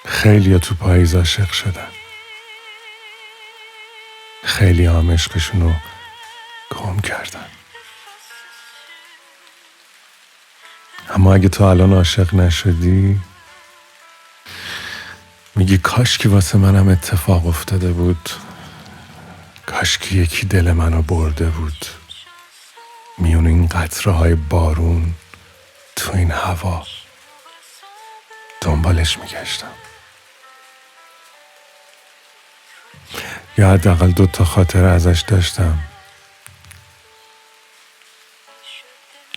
خیلی تو پاییز عاشق شدن، خیلی هم عشقشونو گم کردن. اما اگه تو الان عاشق نشدی، میگی کاش که واسه منم اتفاق افتاده بود، کاش که یکی دل منو برده بود. میون این قطره های بارون تو این هوا دنبالش میگشتم، یا حداقل 2 خاطره ازش داشتم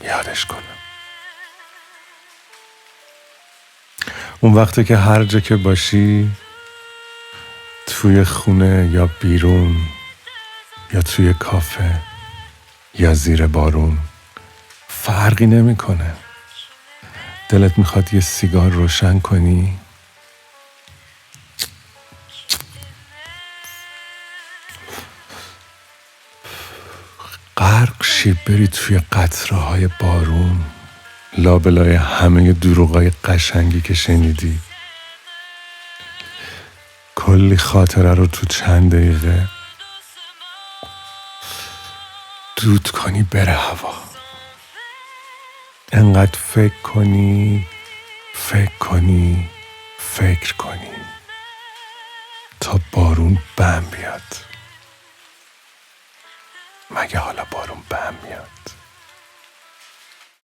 یادش کنم. اون وقتی که هر جا که باشی، توی خونه یا بیرون یا توی کافه یا زیر بارون، فرقی نمیکنه. دلت میخواد یه سیگار روشن کنی، غرق شی بری توی قطره های بارون، لابلای همه دروغای قشنگی که شنیدی، کلی خاطره رو تو چند دقیقه دود کنی بره هوا. انقدر فکر کنی تا بارون بم بیاد. مگه حالا بارون بم میاد؟